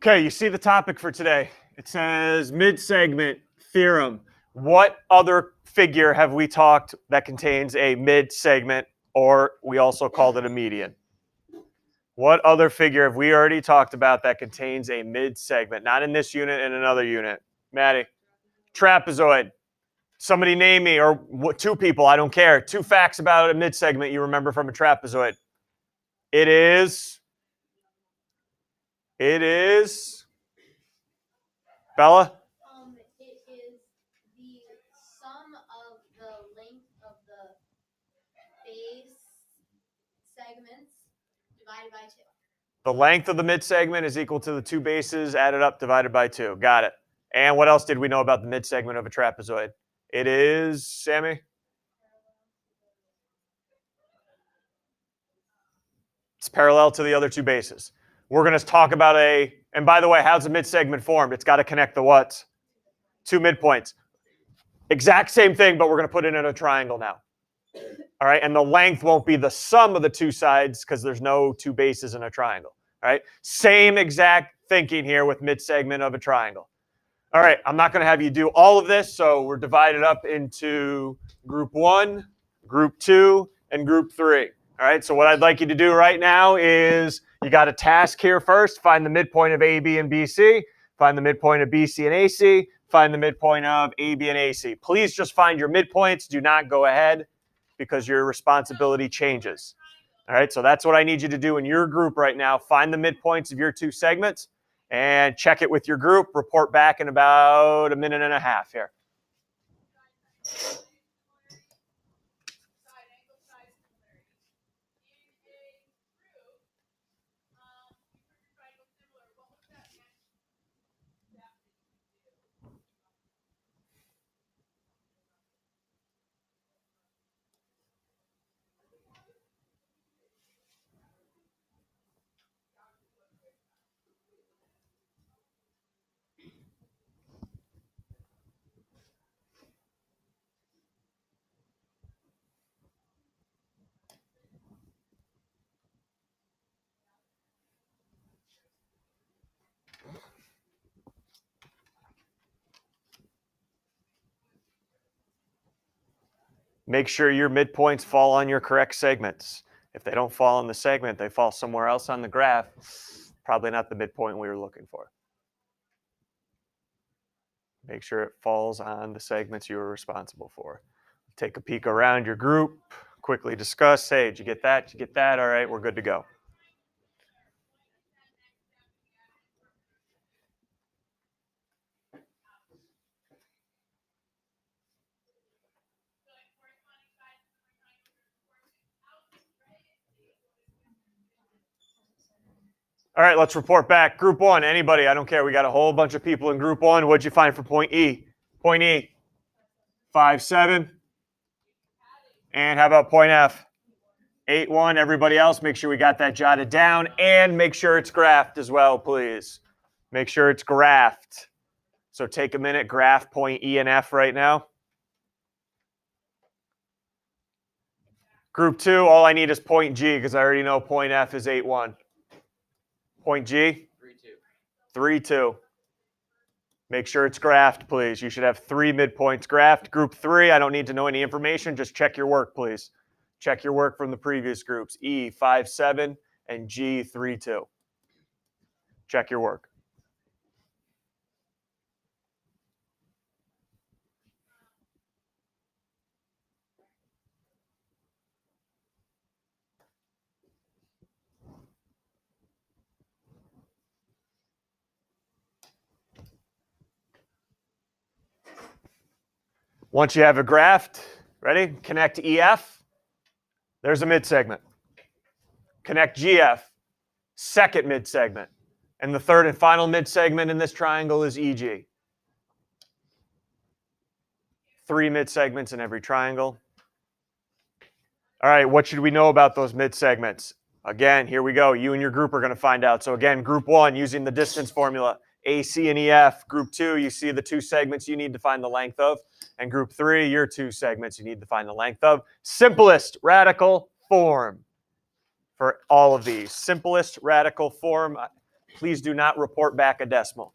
Okay, you see the topic for today. It says mid-segment theorem. What other figure have we talked that contains a mid-segment, or we also called it a median? What other figure have we already talked about that contains a mid-segment? Not in this unit, in another unit. Maddie? Trapezoid. Somebody name me, or two people, I don't care. Two facts about a mid-segment you remember from a trapezoid. It is Bella? It is the sum of the length of the base segments divided by 2. The length of the mid-segment is equal to the two bases added up divided by 2. Got it. And what else did we know about the mid-segment of a trapezoid? It is, Sammy? It's parallel to the other two bases. We're going to talk about and by the way, how's a mid-segment formed? It's got to connect the what? Two midpoints. Exact same thing, but we're going to put it in a triangle now. All right, and the length won't be the sum of the two sides because there's no two bases in a triangle. All right, same exact thinking here with mid-segment of a triangle. All right, I'm not going to have you do all of this, so we're divided up into group 1, group 2, and group 3. All right, so what I'd like you to do right now is you got a task here first. Find the midpoint of AB and BC. Find the midpoint of BC and AC. Find the midpoint of AB and AC. Please just find your midpoints. Do not go ahead because your responsibility changes. All right, so that's what I need you to do in your group right now. Find the midpoints of your two segments and check it with your group. Report back in about a minute and a half here. Make sure your midpoints fall on your correct segments. If they don't fall on the segment, they fall somewhere else on the graph. Probably not the midpoint we were looking for. Make sure it falls on the segments you were responsible for. Take a peek around your group, quickly discuss, hey, did you get that? Did you get that? All right, we're good to go. All right, let's report back. Group 1, anybody, I don't care. We got a whole bunch of people in group 1. What'd you find for point E? Point E, 5, 7. And how about point F? 8, 1. Everybody else, make sure we got that jotted down. And make sure it's graphed as well, please. Make sure it's graphed. So take a minute, graph point E and F right now. Group 2, all I need is point G because I already know point F is 8, 1. Point G? 3, 2. 3, 2. Make sure it's graphed, please. You should have 3 midpoints graphed. Group 3, I don't need to know any information. Just check your work, please. Check your work from the previous groups. E, 5, 7, and G, 3, 2. Check your work. Once you have it graphed, ready? Connect EF. There's a mid-segment. Connect GF, second mid-segment. And the third and final mid-segment in this triangle is EG. 3 mid-segments in every triangle. All right, what should we know about those mid-segments? Again, here we go. You and your group are going to find out. So again, group 1, using the distance formula, AC and EF. Group 2, you see the 2 segments you need to find the length of. And group 3, your 2 segments you need to find the length of. Simplest radical form for all of these. Simplest radical form. Please do not report back a decimal.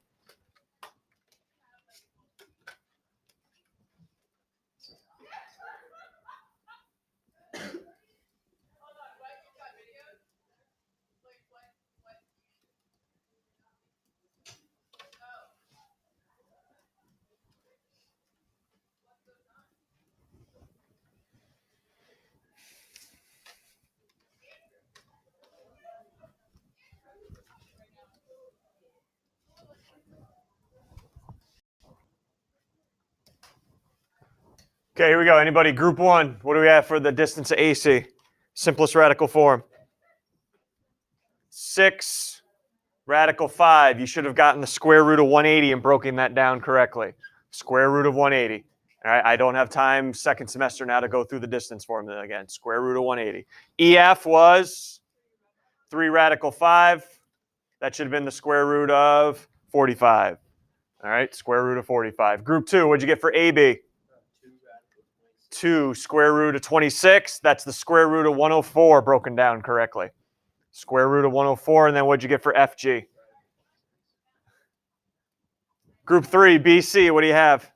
Okay, here we go. Anybody? Group 1. What do we have for the distance of AC? Simplest radical form. 6 radical 5. You should have gotten the square root of 180 and broken that down correctly. Square root of 180. All right, I don't have time second semester now to go through the distance formula again. Square root of 180. EF was 3 radical 5. That should have been the square root of 45. All right, square root of 45. Group 2, what'd you get for AB? 2 square root of 26. That's the square root of 104 broken down correctly. Square root of 104, and then what'd you get for FG? Group 3, BC, what do you have?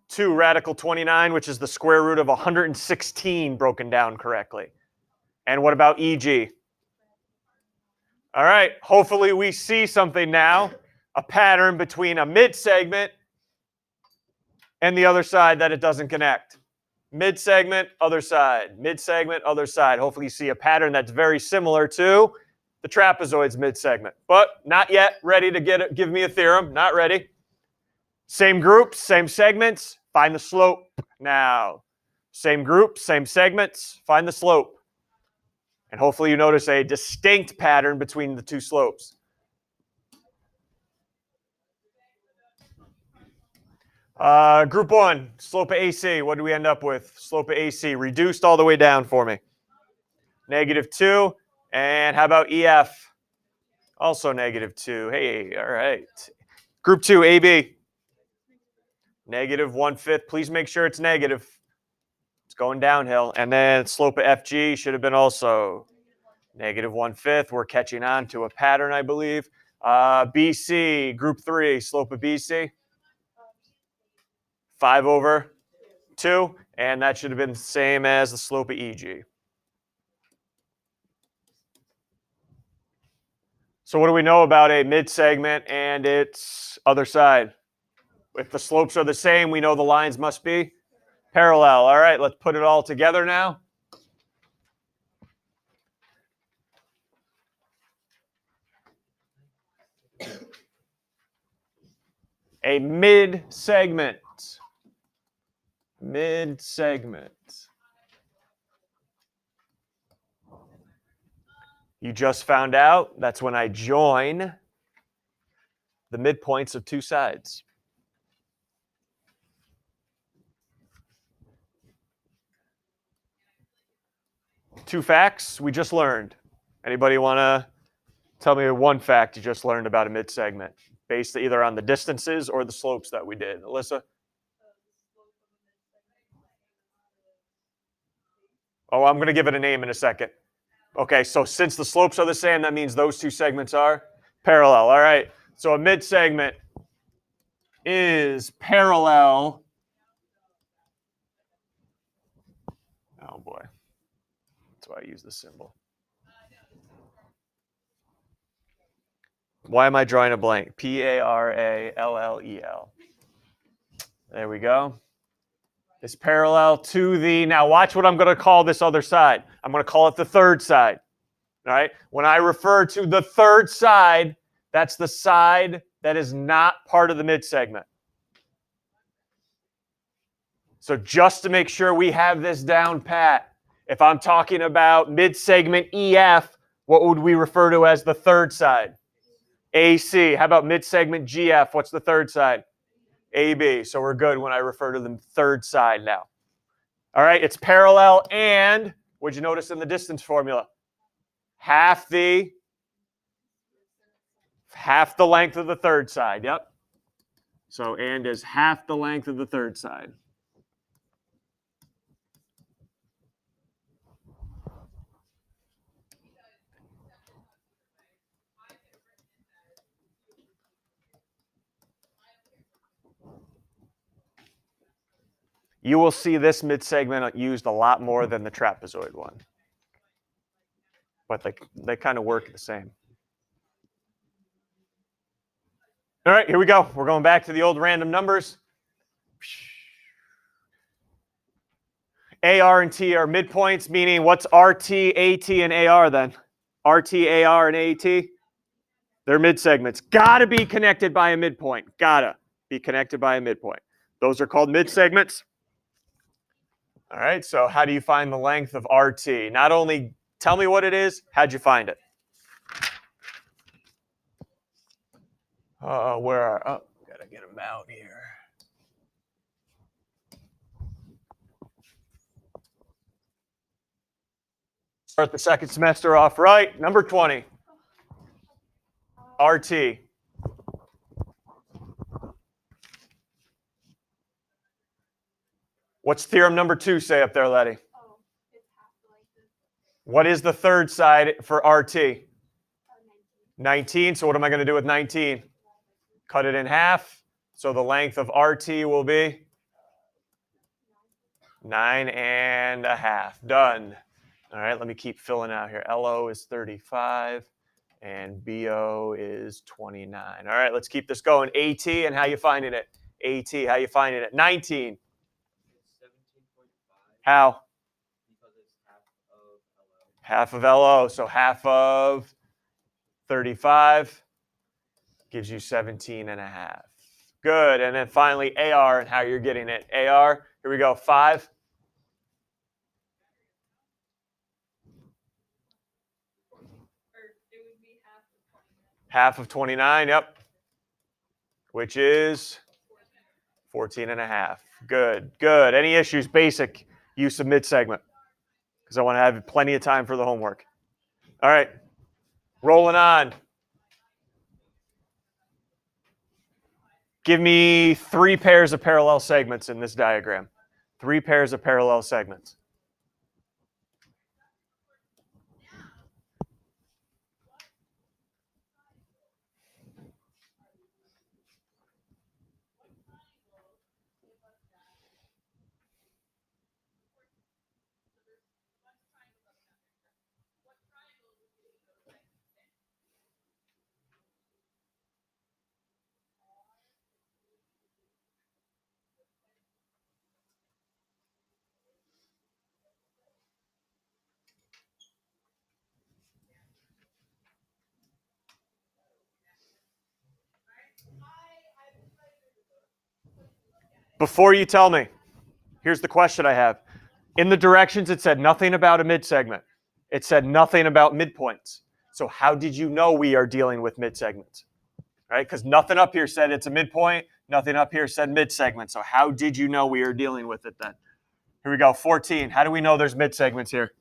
2 radical 29, which is the square root of 116 broken down correctly. And what about EG? All right, hopefully we see something now, a pattern between a mid-segment and the other side that it doesn't connect. Mid-segment, other side. Mid-segment, other side. Hopefully you see a pattern that's very similar to the trapezoid's mid-segment. But not yet ready to give me a theorem. Not ready. Same groups, same segments. Find the slope now. Same groups, same segments. Find the slope. And hopefully you notice a distinct pattern between the two slopes. Group 1, slope of AC. What do we end up with? Slope of AC reduced all the way down for me. -2. And how about EF? Also -2. Hey, all right. Group 2, AB. -1/5. Please make sure it's negative. It's going downhill. And then slope of FG should have been also -1/5. We're catching on to a pattern, I believe. BC, group 3, slope of BC. 5/2. And that should have been the same as the slope of EG. So what do we know about a mid-segment and its other side? If the slopes are the same, we know the lines must be parallel. All right, let's put it all together now. A mid-segment. Mid-segment. You just found out that's when I join the midpoints of two sides. Two facts we just learned. Anybody want to tell me one fact you just learned about a mid-segment based either on the distances or the slopes that we did? Alyssa? Oh, I'm going to give it a name in a second. Okay, so since the slopes are the same, that means those two segments are parallel. All right, so a mid-segment is parallel. Oh, boy. That's why I use the symbol. Why am I drawing a blank? Parallel. There we go. It's parallel to the, now watch what I'm going to call this other side. I'm going to call it the third side. All right? When I refer to the third side, that's the side that is not part of the mid-segment. So just to make sure we have this down pat, if I'm talking about mid-segment EF, what would we refer to as the third side? AC. How about mid-segment GF? What's the third side? AB. So we're good when I refer to the third side now. All right, it's parallel and, what'd you notice in the distance formula? Half the length of the third side. Yep. So and is half the length of the third side. you will see this midsegment used a lot more than the trapezoid one. But they kind of work the same. All right, here we go. We're going back to the old random numbers. AR and T are midpoints, meaning what's RT, AT, and AR then? RT, AR, and AT? They're midsegments. Gotta be connected by a midpoint. Gotta be connected by a midpoint. Those are called midsegments. All right, so how do you find the length of RT? Not only tell me what it is, how'd you find it? Oh, gotta get them out here. Start the second semester off right. Number 20. RT. What's theorem number 2 say up there, Letty? What is the third side for RT? 19. So what am I going to do with 19? Cut it in half. So the length of RT will be 9.5. Done. All right, let me keep filling out here. LO is 35 and BO is 29. All right, let's keep this going. AT, and how you finding it? AT, how you finding it? 19. 17.5. How? Because it's Half of LO. So half of 35 gives you 17.5. Good. And then finally, AR and how you're getting it. AR, here we go, 5. It would be half of 29. Half of 29, yep. Which is 14.5. Good, good. Any issues? Basic use of midsegment. Because I want to have plenty of time for the homework. All right, rolling on. Give me 3 pairs of parallel segments in this diagram. 3 pairs of parallel segments. Before you tell me, here's the question I have. In the directions, it said nothing about a midsegment. It said nothing about midpoints. So how did you know we are dealing with midsegments? Right? Because nothing up here said it's a midpoint. Nothing up here said midsegment. So how did you know we are dealing with it then? Here we go, 14. How do we know there's midsegments here?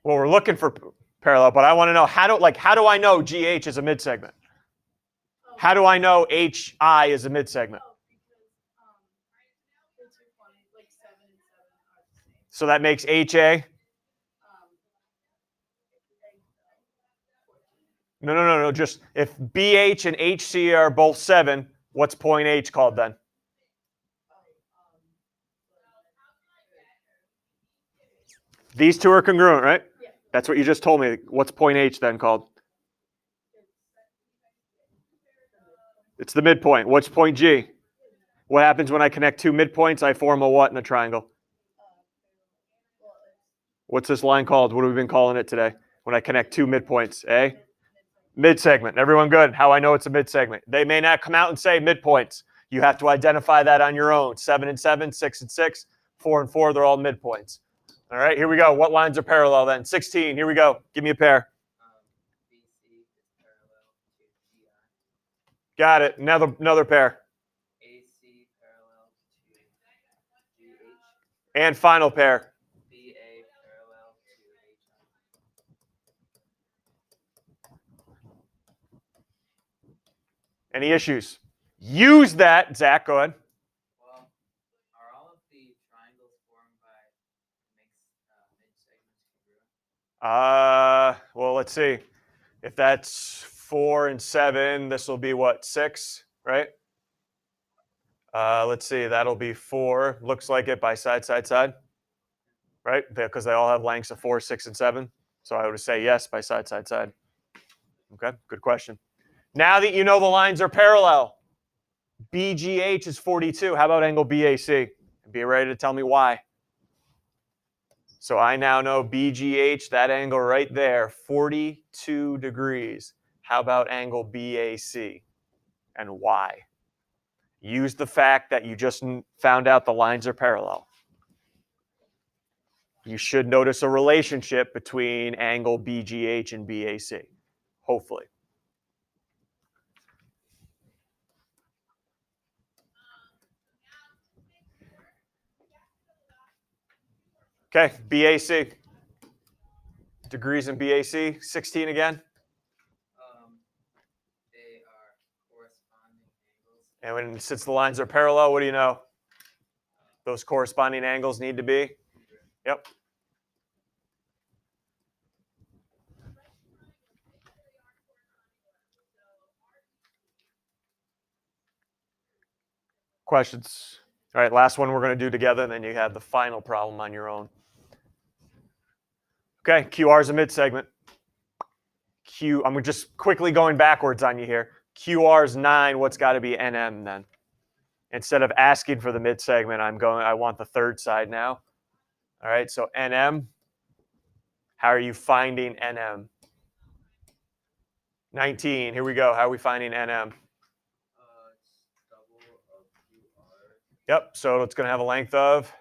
Well, we're looking for parallel, but I want to know how do I know GH is a midsegment? How do I know HI is a midsegment? So that makes HA? No. Just if BH and HC are both 7, what's point H called then? These two are congruent, right? Yeah. That's what you just told me. What's point H then called? It's the midpoint. What's point G? What happens when I connect 2 midpoints? I form a what in a triangle? What's this line called? What have we been calling it today? When I connect 2 midpoints, eh? Midsegment. Everyone good? How I know it's a midsegment. They may not come out and say midpoints. You have to identify that on your own. 7 and 7, 6 and 6, 4 and 4, they're all midpoints. All right, here we go. What lines are parallel then? 16, here we go. Give me a pair. BC is parallel to GI. Got it. Another pair. AC parallel to GH. And final pair. BA parallel to HI. Any issues? Use that. Zach, go ahead. Well, are all of the triangles formed by midsegments congruent? Well, let's see. If that's 4 and 7, this will be what, 6? right? Let's see, that'll be 4. Looks like it by side, side, side, right? Because they all have lengths of 4, 6, and 7. So I would say yes by side, side, side. Okay, good question. Now that you know the lines are parallel, BGH is 42. How about angle BAC? Be ready to tell me why. So I now know BGH, that angle right there, 42 degrees. How about angle BAC and why? Use the fact that you just found out the lines are parallel. You should notice a relationship between angle BGH and BAC, hopefully. Okay, BAC. Degrees in BAC, 16 again. They are corresponding angles. And since the lines are parallel, what do you know? Those corresponding angles need to be? Yep. Questions? All right, last one we're going to do together, and then you have the final problem on your own. Okay, QR is a mid-segment. I'm just quickly going backwards on you here. QR is 9, what's got to be NM then? Instead of asking for the mid-segment, I want the third side now. All right, so NM, how are you finding NM? 19, here we go. How are we finding NM? It's double of QR. Yep, so it's going to have a length of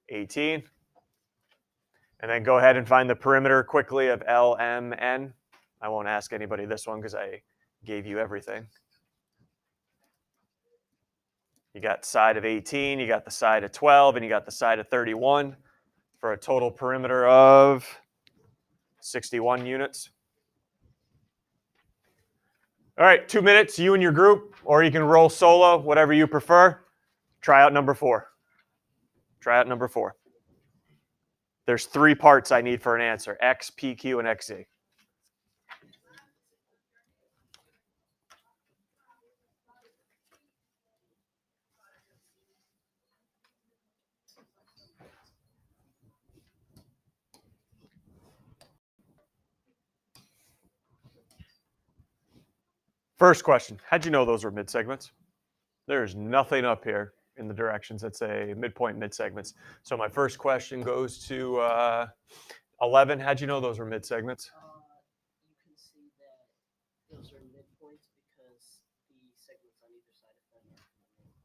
18. And then go ahead and find the perimeter quickly of LMN. I won't ask anybody this one because I gave you everything. You got side of 18, you got the side of 12, and you got the side of 31 for a total perimeter of 61 units. All right, 2 minutes, you and your group, or you can roll solo, whatever you prefer. Try out number 4. Try out number 4. There's 3 parts I need for an answer, X, PQ, and XZ. First question, how'd you know those were mid-segments? There's nothing up here in the directions that say midpoint mid-segments. So my first question goes to 11. How'd you know those were mid-segments? You can see that those are midpoints because the segments on either side of them are.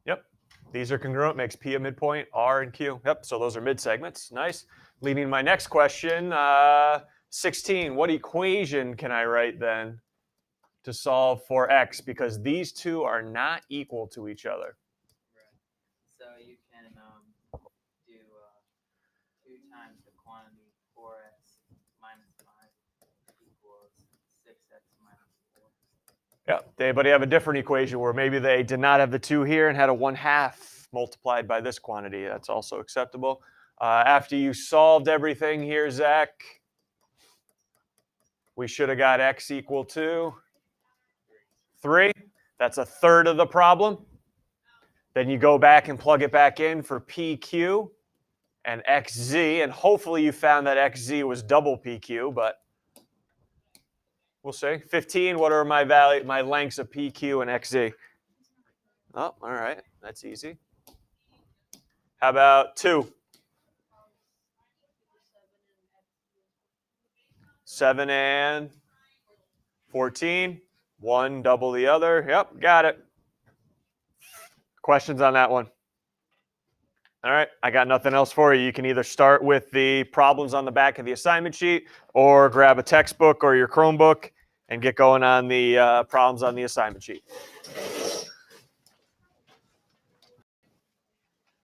Yep. These are congruent, makes P a midpoint, R and Q. Yep, so those are mid-segments. Nice. Leading to my next question, 16. What equation can I write then to solve for X? Because these two are not equal to each other. Right. So you can do 2 times the quantity 4x minus 5 equals 6x minus 4. Yeah. Did anybody have a different equation where maybe they did not have the 2 here and had a 1/2 multiplied by this quantity? That's also acceptable. After you solved everything here, Zach, we should have got X equal to 3. That's a third of the problem. Then you go back and plug it back in for PQ and XZ, and hopefully you found that XZ was double PQ, but we'll see. 15, what are my lengths of PQ and XZ? Oh, all right, that's easy. How about 2? 7 and 14. 1 double the other. Yep, got it. Questions on that one? All right, I got nothing else for you. You can either start with the problems on the back of the assignment sheet or grab a textbook or your Chromebook and get going on the problems on the assignment sheet.